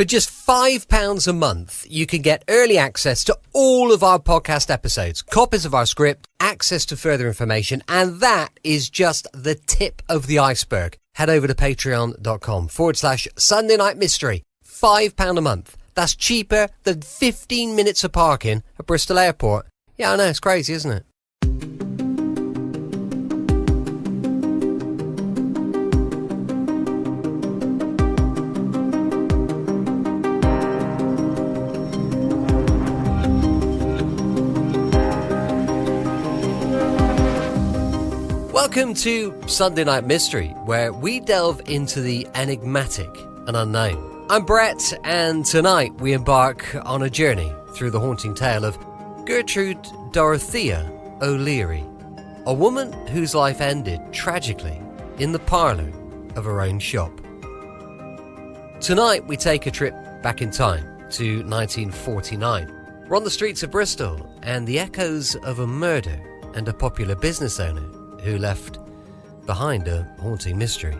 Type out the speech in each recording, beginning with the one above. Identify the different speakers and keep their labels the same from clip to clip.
Speaker 1: For just £5 a month, you can get early access to all of our podcast episodes, copies of our script, access to further information, and that is just the tip of the iceberg. Head over to patreon.com/Sunday Night Mystery. £5 a month. That's cheaper than 15 minutes of parking at Bristol Airport. Yeah, I know, it's crazy, isn't it? Welcome to Sunday Night Mystery, where we delve into the enigmatic and unknown. I'm Brett, and tonight we embark on a journey through the haunting tale of Gertrude Dorothea O'Leary, a woman whose life ended tragically in the parlour of her own shop. Tonight we take a trip back in time to 1949. We're on the streets of Bristol, and the echoes of a murder and a popular business owner who left behind a haunting mystery.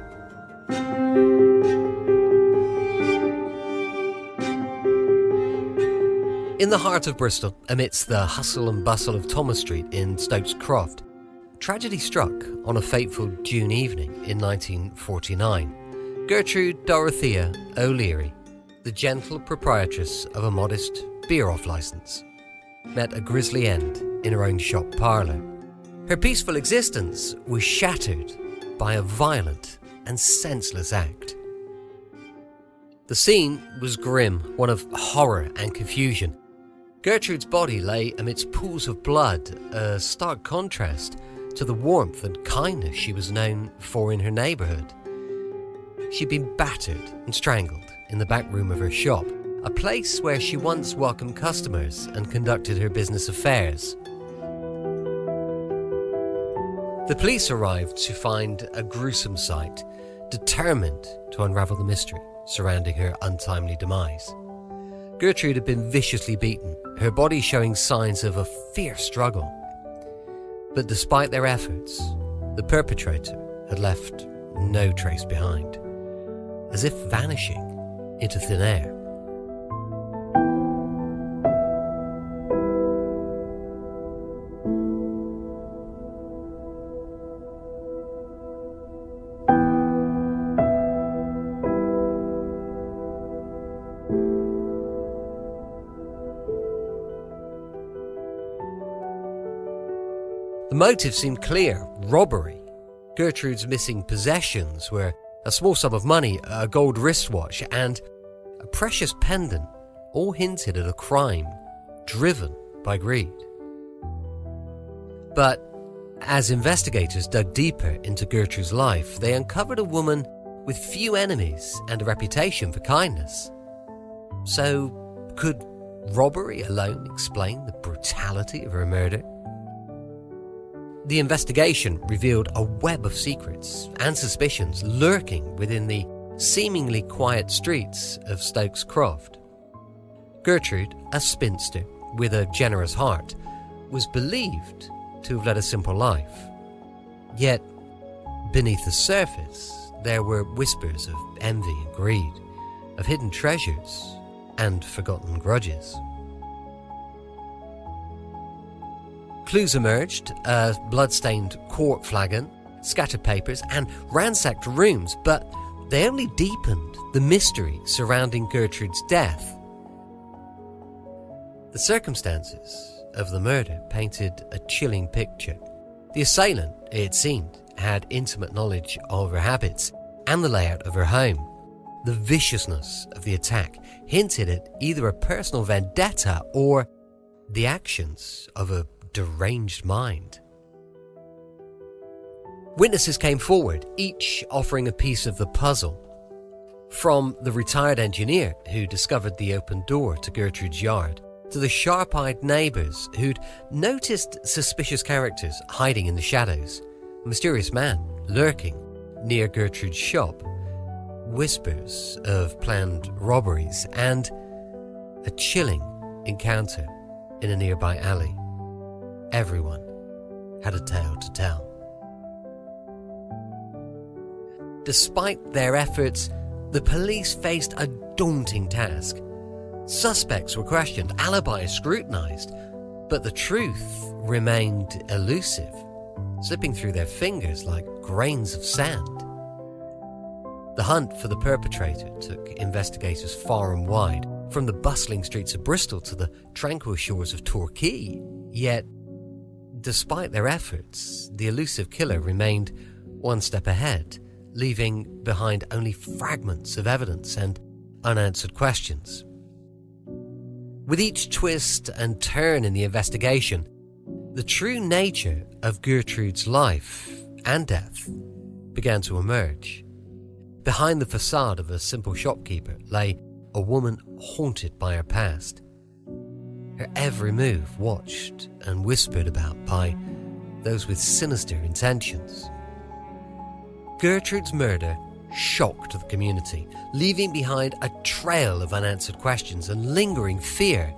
Speaker 1: In the heart of Bristol, amidst the hustle and bustle of Thomas Street in Stokes Croft, tragedy struck on a fateful June evening in 1949. Gertrude Dorothea O'Leary, the gentle proprietress of a modest beer-off licence, met a grisly end in her own shop parlour. Her peaceful existence was shattered by a violent and senseless act. The scene was grim, one of horror and confusion. Gertrude's body lay amidst pools of blood, a stark contrast to the warmth and kindness she was known for in her neighbourhood. She'd been battered and strangled in the back room of her shop, a place where she once welcomed customers and conducted her business affairs. The police arrived to find a gruesome sight, determined to unravel the mystery surrounding her untimely demise. Gertrude had been viciously beaten, her body showing signs of a fierce struggle. But despite their efforts, the perpetrator had left no trace behind, as if vanishing into thin air. The motive seemed clear: robbery. Gertrude's missing possessions were a small sum of money, a gold wristwatch, and a precious pendant, all hinted at a crime driven by greed. But as investigators dug deeper into Gertrude's life, they uncovered a woman with few enemies and a reputation for kindness. So, could robbery alone explain the brutality of her murder? The investigation revealed a web of secrets and suspicions lurking within the seemingly quiet streets of Stokes Croft. Gertrude, a spinster with a generous heart, was believed to have led a simple life. Yet, beneath the surface, there were whispers of envy and greed, of hidden treasures and forgotten grudges. Clues emerged: a bloodstained quart flagon, scattered papers, and ransacked rooms, but they only deepened the mystery surrounding Gertrude's death. The circumstances of the murder painted a chilling picture. The assailant, it seemed, had intimate knowledge of her habits and the layout of her home. The viciousness of the attack hinted at either a personal vendetta or the actions of a deranged mind. Witnesses came forward, each offering a piece of the puzzle. From the retired engineer who discovered the open door to Gertrude's yard, to the sharp-eyed neighbours who'd noticed suspicious characters hiding in the shadows, a mysterious man lurking near Gertrude's shop, whispers of planned robberies, and a chilling encounter in a nearby alley. Everyone had a tale to tell. Despite their efforts, The police faced a daunting task. Suspects were questioned, alibis scrutinized, but the truth remained elusive, slipping through their fingers like grains of sand. The hunt for the perpetrator took investigators far and wide, from the bustling streets of Bristol to the tranquil shores of Torquay. Yet, despite their efforts, the elusive killer remained one step ahead, leaving behind only fragments of evidence and unanswered questions. With each twist and turn in the investigation, the true nature of Gertrude's life and death began to emerge. Behind the facade of a simple shopkeeper lay a woman haunted by her past, her every move watched and whispered about by those with sinister intentions. Gertrude's murder shocked the community, leaving behind a trail of unanswered questions and lingering fear.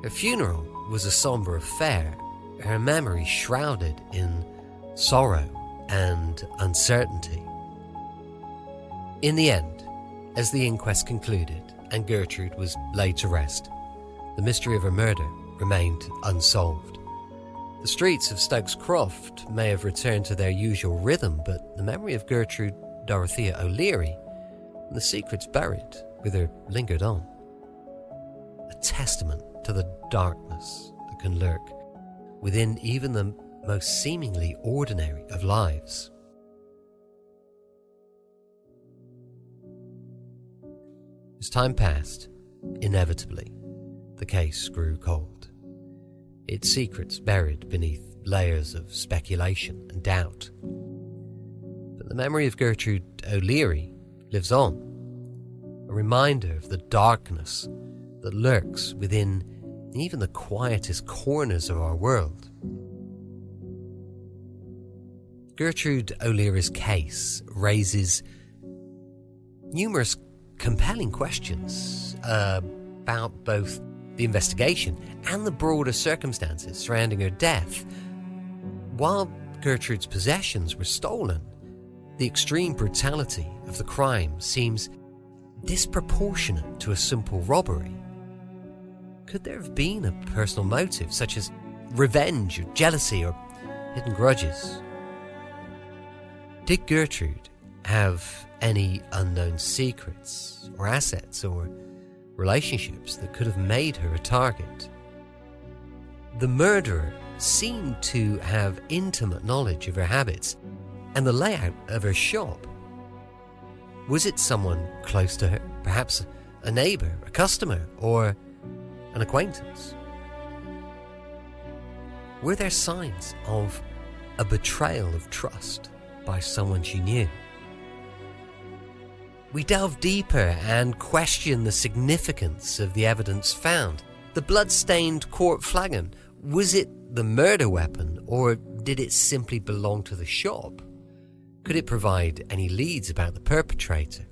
Speaker 1: Her funeral was a somber affair, her memory shrouded in sorrow and uncertainty. In the end, as the inquest concluded and Gertrude was laid to rest, the mystery of her murder remained unsolved. The streets of Stokes Croft may have returned to their usual rhythm, but the memory of Gertrude Dorothea O'Leary and the secrets buried with her lingered on. A testament to the darkness that can lurk within even the most seemingly ordinary of lives. As time passed, inevitably, the case grew cold. Its secrets buried beneath layers of speculation and doubt. But the memory of Gertrude O'Leary lives on, a reminder of the darkness that lurks within even the quietest corners of our world. Gertrude O'Leary's case raises numerous compelling questions about both the investigation and the broader circumstances surrounding her death. While Gertrude's possessions were stolen, the extreme brutality of the crime seems disproportionate to a simple robbery. Could there have been a personal motive, such as revenge or jealousy or hidden grudges? Did Gertrude have any unknown secrets or assets or relationships that could have made her a target? The murderer seemed to have intimate knowledge of her habits and the layout of her shop. Was it someone close to her, perhaps a neighbour, a customer, or an acquaintance? Were there signs of a betrayal of trust by someone she knew? We delve deeper and question the significance of the evidence found. The bloodstained quart flagon, was it the murder weapon, or did it simply belong to the shop? Could it provide any leads about the perpetrator?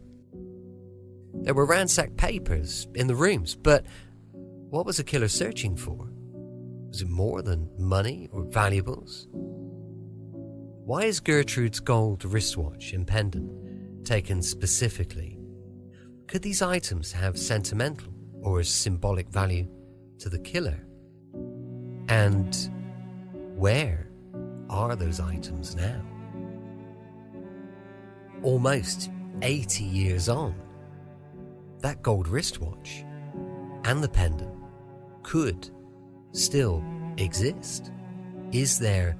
Speaker 1: There were ransacked papers in the rooms, but what was the killer searching for? Was it more than money or valuables? Why is Gertrude's gold wristwatch and pendant taken specifically? Could these items have sentimental or symbolic value to the killer? And where are those items now? Almost 80 years on, that gold wristwatch and the pendant could still exist. Is there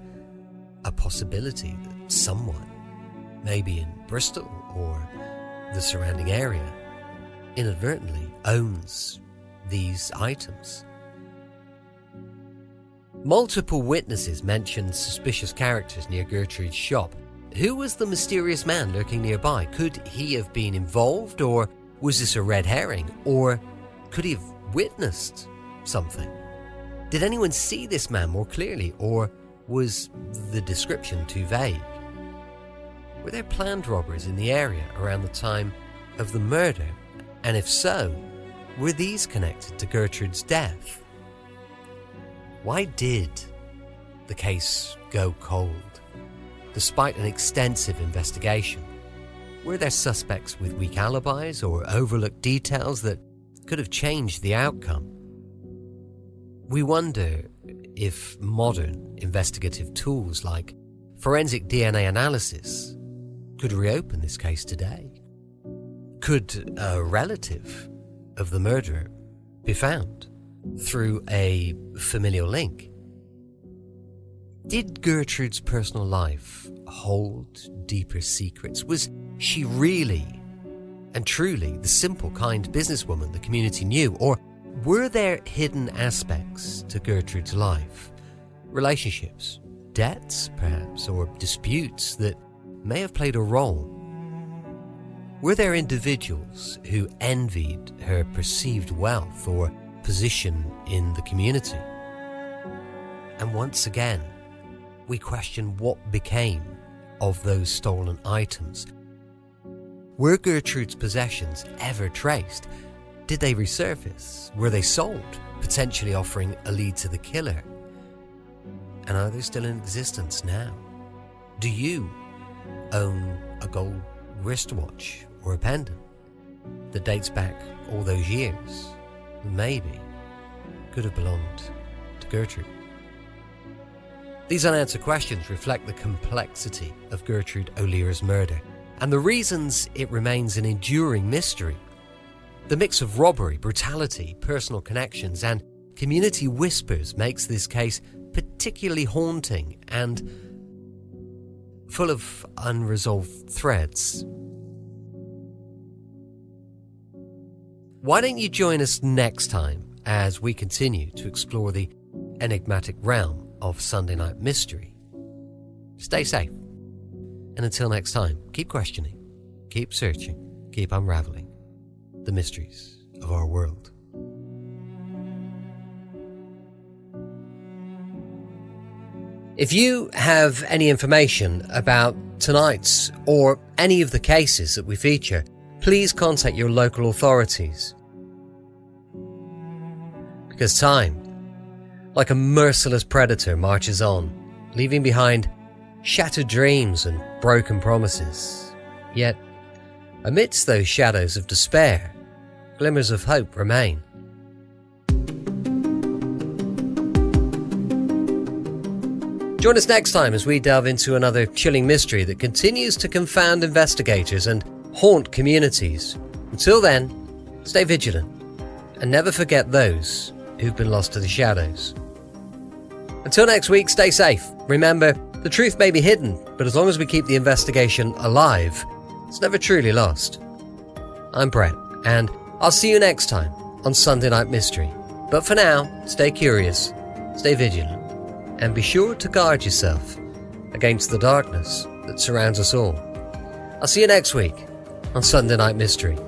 Speaker 1: a possibility that someone, maybe in Bristol or the surrounding area, inadvertently owns these items? Multiple witnesses mentioned suspicious characters near Gertrude's shop. Who was the mysterious man lurking nearby? Could he have been involved, or was this a red herring? Or could he have witnessed something? Did anyone see this man more clearly, or was the description too vague? Were there planned robberies in the area around the time of the murder? And if so, were these connected to Gertrude's death? Why did the case go cold, despite an extensive investigation? Were there suspects with weak alibis or overlooked details that could have changed the outcome? We wonder if modern investigative tools like forensic DNA analysis could reopen this case today. Could a relative of the murderer be found through a familial link? Did Gertrude's personal life hold deeper secrets? Was she really and truly the simple, kind businesswoman the community knew? Or were there hidden aspects to Gertrude's life? Relationships, debts perhaps, or disputes that may have played a role? Were there individuals who envied her perceived wealth or position in the community? And once again, we question what became of those stolen items. Were Gertrude's possessions ever traced? Did they resurface? Were they sold, potentially offering a lead to the killer? And are they still in existence now? Do you own a gold wristwatch or a pendant that dates back all those years? Maybe could have belonged to Gertrude. These unanswered questions reflect the complexity of Gertrude O'Leary's murder and the reasons it remains an enduring mystery. The mix of robbery, brutality, personal connections, and community whispers makes this case particularly haunting and full of unresolved threads. Why don't you join us next time as we continue to explore the enigmatic realm of Sunday Night Mystery? Stay safe. And until next time, keep questioning, keep searching, keep unraveling the mysteries of our world. If you have any information about tonight's or any of the cases that we feature, please contact your local authorities. Because time, like a merciless predator, marches on, leaving behind shattered dreams and broken promises. Yet, amidst those shadows of despair, glimmers of hope remain. Join us next time as we delve into another chilling mystery that continues to confound investigators and haunt communities. Until then, stay vigilant and never forget those who've been lost to the shadows. Until next week, stay safe. Remember, the truth may be hidden, but as long as we keep the investigation alive, it's never truly lost. I'm Brett, and I'll see you next time on Sunday Night Mystery. But for now, stay curious, stay vigilant, and be sure to guard yourself against the darkness that surrounds us all. I'll see you next week on Sunday Night Mystery.